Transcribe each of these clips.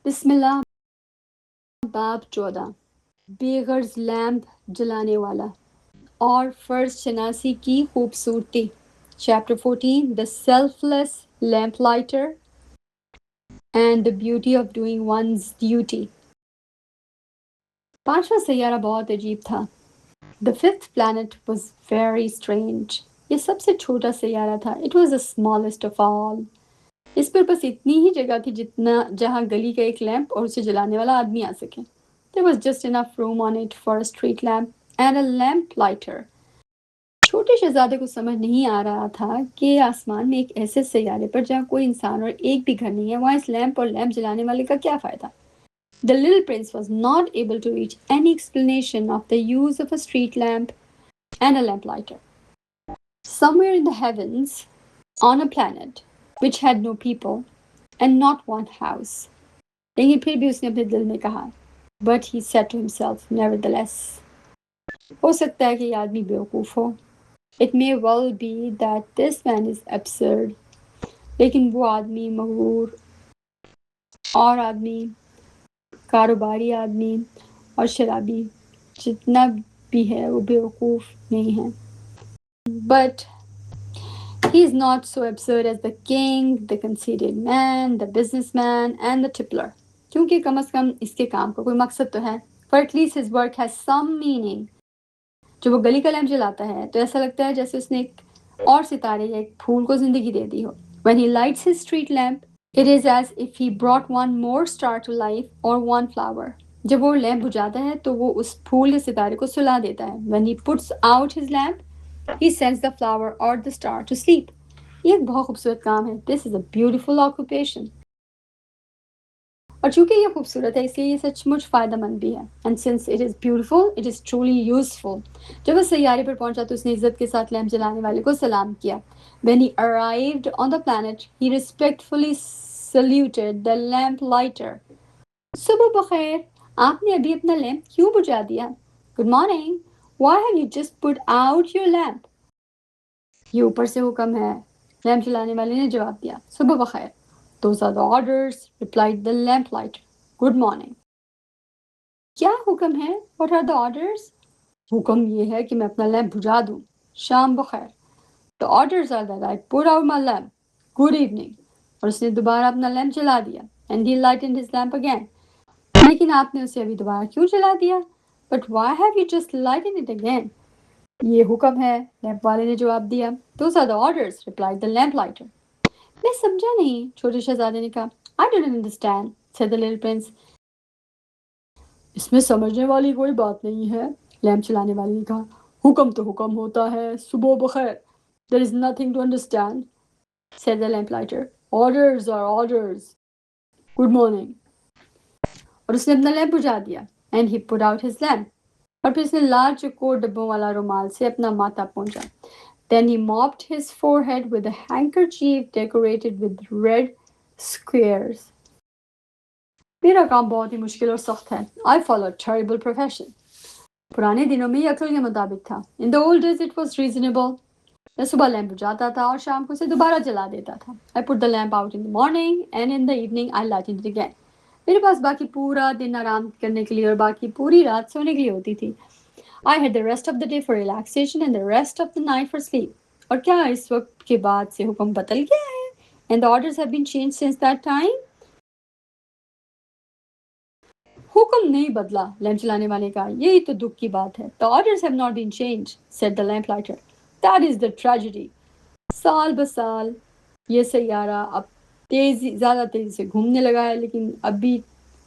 बिस्मिल्लाह। बाब 14 बेगर्ज लैम्प जलाने वाला और फर्ज शनासी की खूबसूरती। Chapter 14 the selfless lamp lighter and the beauty of doing once duty. पांचवा सैयारा बहुत अजीब था। The fifth planet was very strange. ये सबसे छोटा सैयारा था। It was the smallest of all. इस पर बस इतनी ही जगह थी जितना जहां गली का एक लैंप और उसे जलाने वाला आदमी आ सके। There was just enough room on it for a street lamp and a lamp lighter. छोटे शहजादे को समझ नहीं आ रहा था कि आसमान में एक ऐसे सैयारे पर जहाँ कोई इंसान और एक भी घर नहीं है, वहाँ इस लैंप और लैंप जलाने वाले का क्या फायदा। The little prince was not able to reach any explanation of the use of a street lamp and a lamp lighter. Somewhere in the heavens, on a planet which had no people and not one house. लेकिन फिर भी उसने अपने दिल में कहा, but he said to himself nevertheless. हो सकता है कि ये आदमी बेवकूफ़ हो। It may well be that this man is absurd. लेकिन वो आदमी मगरूर और आदमी, कारोबारी आदमी और शराबी जितना भी है वो बेवकूफ़ नहीं है। But he is not so absurd as the king, the conceited man, the businessman and the tippler. क्योंकि कम से कम इसके काम का कोई मकसद तो है। For at least his work has some meaning. जब वो गली का लैंप जलाता है तो ऐसा लगता है जैसे उसने एक और सितारे या एक फूल को जिंदगी दे दी हो। When he lights his street lamp, it is as if he brought one more star to life or one flower. जब वो लैंप बुझाता है तो वो उस फूल या सितारे को सुला देता है। When he puts out his lamp, he sends the flower or the star to sleep. ये एक बहुत खूबसूरत काम है। This is a beautiful occupation. और चूंकि ये खूबसूरत है इसलिए ये सचमुच फ़ायदेमंद भी है। And since it is beautiful it is truly useful. जब वो सैयारे पर पहुंचा तो उसने इज्जत के साथ लैंप जलाने वाले को सलाम किया। When he arrived on the planet, he respectfully saluted the lamp lighter. सुबह बखैर, आपने अभी अपना लैंप क्यों बुझा दिया? Good morning. Why have you just put out your lamp? ये ऊपर से हुक्म है, लैंप जलाने वाले ने जवाब दिया। सुबह बखैर। Those are the orders, replied the lamplighter. Good morning. क्या हुक्म है? What are the orders? हुक्म ये है कि मैं अपना लैंप बुझा दूं। शाम बखैर। The orders are that I put out my lamp. Good evening. और उसने दोबारा अपना लैंप जला दिया। And he lightened his lamp again. लेकिन आपने उसे अभी दोबारा क्यों जला दिया? But why have you just lightened it again? ये हुक्म है, लैंप वाले ने जवाब दिया। Those are the orders, replied the lamplighter. मैं समझा नहीं, छोटे शहजादे ने कहा। I didn't understand, said the little prince. इसमें समझने वाली कोई बात नहीं है, लैंप चलाने वाले ने कहा। हुक्म तो हुक्म होता है, सुबह बखैर। There is nothing to understand, said the lamplighter. Orders are orders. Good morning. और उसने अपना लैंप बुझा दिया। And he put out his lamp. और फिर उसने लाल चौकोर डब्बों वाला रुमाल से अपना माथा पोंछा। Then he mopped his forehead with a handkerchief decorated with red squares. मेरा काम बहुत ही मुश्किल और सख्त है। I follow a terrible profession. पुराने दिनों में ये अक्ल के मुताबिक था। In the old days it was reasonable. मैं सुबह लैंप बुझाता था और शाम को उसे दोबारा जला देता था। I put the lamp out in the morning and in the evening I lighted it again. मेरे पास बाकी पूरा दिन आराम करने के लिए और बाकी पूरी रात सोने के लिए होती थी। I had the rest of the day for relaxation and the rest of the night for sleep. और क्या इस वक्त के बाद से हुक्म बदल गया है? And the orders have been changed since that time. हुक्म नहीं बदला, लैंप चलाने वाले का। यही तो दुख की बात है। The orders have not been changed, said the lamplighter. That is the tragedy. साल बसाल ये सैयारा अब ज़्यादा तेजी से घूमने लगा है, लेकिन अभी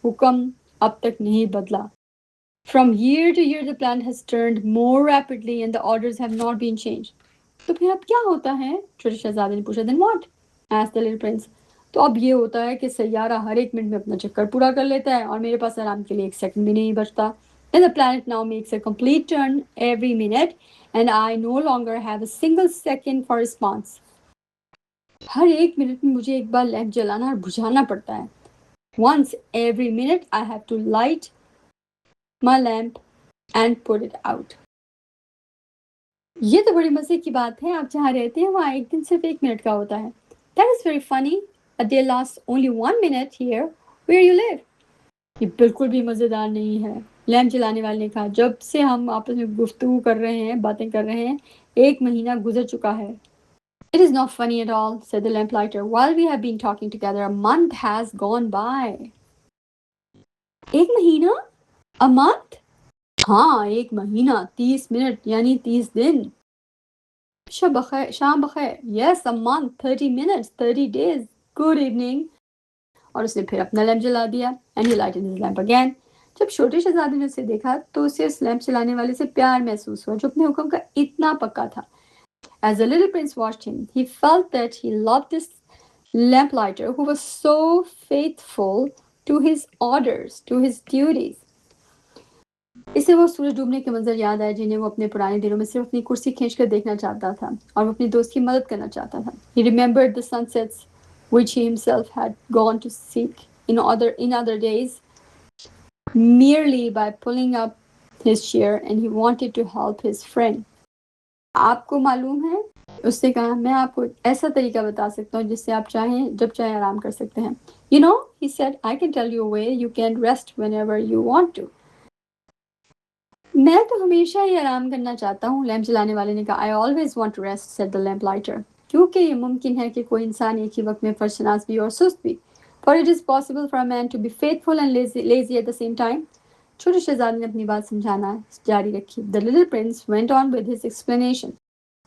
हुक्म अब तक नहीं बदला। From year to year the planet has turned more rapidly and the orders have not been changed. तो फिर अब क्या होता है? छोटे शहजादे ने पूछा। Then what? asked the little prince. तो अब ये होता है कि सैयारा हर एक मिनट में अपना चक्कर पूरा कर लेता है और मेरे पास आराम के लिए एक सेकंड भी नहीं बचता। And the planet now makes a complete turn every minute and I no longer have a single second for response. हर एक मिनट में मुझे एक बार लैंप जलाना और बुझाना पड़ता है। Once every minute I have to light my lamp and put it out. ये तो बड़ी मजे की बात है। आप जहाँ रहते हैं वहाँ एक दिन सिर्फ 1 मिनट का होता है। That is very funny. A day lasts only 1 minute here. Where you live? ये बिल्कुल भी मज़ेदार नहीं है। लैंप जलाने वाले ने कहा, जब से हम आपस में गुफ्तगू कर रहे हैं, बातें कर रहे हैं, 1 महीना गुज़र चुका है। It is not funny at all, said the lamplighter. While we have been talking together, a month has gone by. 1 महीना? A month? हाँ, 1 महीना, 30 मिनट यानी 30 दिन। शब बखैर, शाम बखैर। Yes, a month, 30 minutes, 30 days. Good evening. और उसने फिर अपना लैंप जला दिया. And he lighted his lamp again. जब छोटे शहजादे ने उसे देखा तो उसे उस लैंप चलाने वाले से प्यार महसूस हुआ जो अपने हुक्म का इतना पक्का था. As the little prince watched him, he felt that he loved this lamplighter who was so faithful to his orders, to his duties. इसे वो सूरज डूबने के मंजर याद आए जिन्हें वो अपने पुराने दिनों में सिर्फ अपनी कुर्सी खींचकर देखना चाहता था और वो अपनी दोस्त की मदद करना चाहता था. He remembered the sunsets which he himself had gone to seek in other days merely by pulling up his chair, and he wanted to help his friend. आपको मालूम है, उसने कहा, मैं आपको ऐसा तरीका बता सकता हूँ जिससे आप चाहें जब चाहे आराम कर सकते हैं. You know, he said, I can tell you a way you can rest whenever you want to. मैं तो हमेशा ही आराम करना चाहता हूँ, लैंप जलाने वाले ने कहा. I always want to rest, said the lamplighter. क्योंकि ये मुमकिन है कि कोई इंसान एक ही वक्त में फरशनास भी और सुस्त भी. For it is possible for a man to be faithful and lazy at the same time. छोटे शहजादे ने अपनी बात समझाना जारी रखी. The little prince went on with his explanation.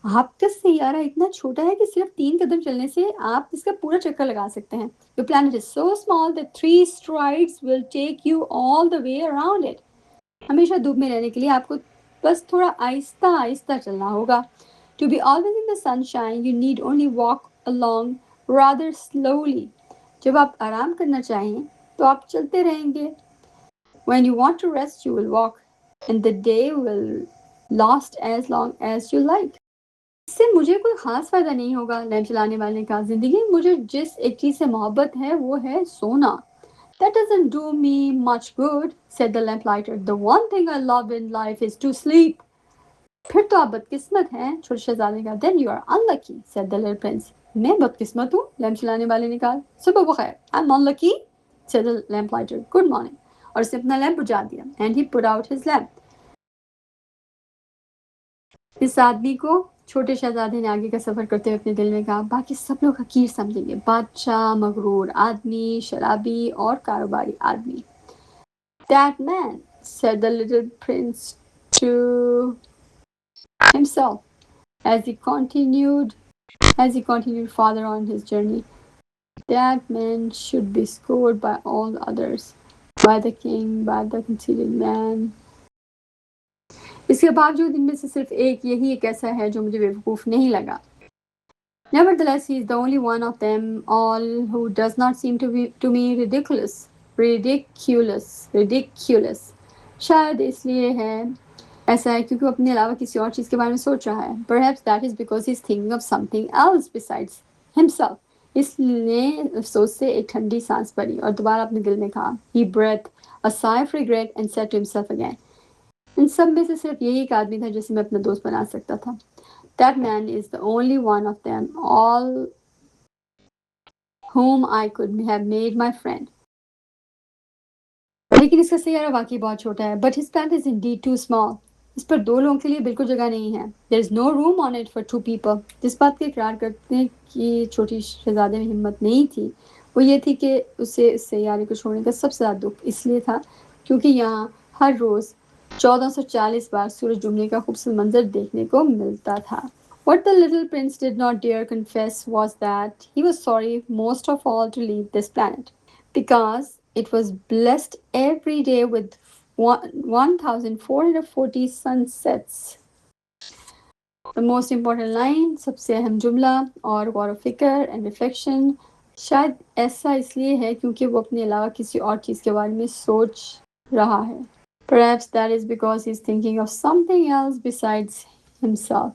आपका सैयारा इतना छोटा है कि सिर्फ 3 कदम चलने से आप इसका पूरा चक्कर लगा सकते हैं. Your planet is so small that 3 strides will take you all the way around it. हमेशा धूप में रहने के लिए आपको बस थोड़ा आहिस्ता आहिस्ता चलना होगा. To be always in the sunshine, you need only walk along rather slowly. जब आप आराम करना चाहें तो आप चलते रहेंगे. When you want to rest, you will walk, and the day will last as long as you like. इससे मुझे कोई खास फायदा नहीं होगा, लैंप चलाने वाले ने कहा. जिंदगी में मुझे जिस एक चीज से मोहब्बत है वो है सोना. That doesn't do me much good, said the lamplighter. The one thing I love in life is to sleep. फिर तो आप बदकिस्मत हैं, छोटे शहजादे ने कहा. Then you are unlucky, said the little prince. मैं बदकिस्मत हूँ, लैंप चलाने वाले ने कहा. सुबह बखैर. I'm unlucky, said the lamplighter. Good morning. और उसने अपना लैंप बुझा दिया. And he put out his lamp. इस आदमी को छोटे शहजादे ने आगे का सफर करते हुए अपने दिल में कहा, बाकी सब लोग हकीर समझेंगे. बादशाह, मगरूर आदमी, शराबी और कारोबारी आदमी. That man, said the little prince to himself as he continued farther on his journey. That man should be scored by all others, by the king, by the conceited man. इसके बावजूद इनमें से सिर्फ यही एक ऐसा है जो मुझे बेवकूफ नहीं लगा. Nevertheless, he is the only one of them all who does not seem to me ridiculous. शायद इसलिए है ऐसा है क्योंकि वो अपने अलावा किसी और चीज के बारे में सोच रहा है. Perhaps that is because he is thinking of something else besides himself. इसने अफसोस से एक ठंडी सांस भरी और दोबारा अपने दिल में कहा. He breathed a sigh of regret and said to himself again. इन सब में से सिर्फ यही एक आदमी था जिसे मैं अपना दोस्त बना सकता था. That man is the only one of them all whom I could have made my friend. लेकिन इसका सैयारा वाकई बहुत छोटा है. But his planet is indeed too small. इस पर 2 लोगों के लिए बिल्कुल जगह नहीं है. There is no room on it for 2 people. जिस बात का इकरार करते हैं कि छोटी शहजादे में हिम्मत नहीं थी वो ये थी कि उसे इस सैयारे को छोड़ने का सबसे ज़्यादा दुख इसलिए था क्योंकि यहाँ हर रोज़ 1440 बार सूरज डूबने का खूबसूरत मंजर देखने को मिलता था. What the little prince did not dare confess was that he was sorry most of all to leave this planet, because it was blessed every day with 1440 sunsets. The most important line, सबसे अहम जुमला और गौर फिक्र and reflection शायद ऐसा इसलिए है क्योंकि वो अपने अलावा किसी और चीज़ के बारे में सोच रहा है. Perhaps that is because he is thinking of something else besides himself.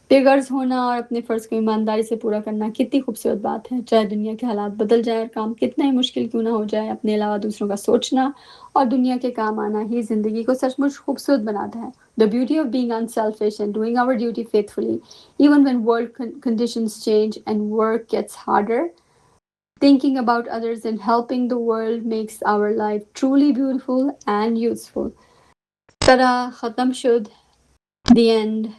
बेगर्ज होना और अपने फ़र्ज़ को ईमानदारी से पूरा करना कितनी खूबसूरत बात है. चाहे दुनिया के हालात बदल जाए और काम कितना ही मुश्किल क्यों ना हो जाए, अपने अलावा दूसरों का सोचना और दुनिया के काम आना ही ज़िंदगी को सचमुच खूबसूरत बनाता है. The beauty of being unselfish and doing our duty faithfully, even when world conditions change and work gets harder, Thinking about others and helping the world makes our life truly beautiful and useful. Tada, khatam shud, the end.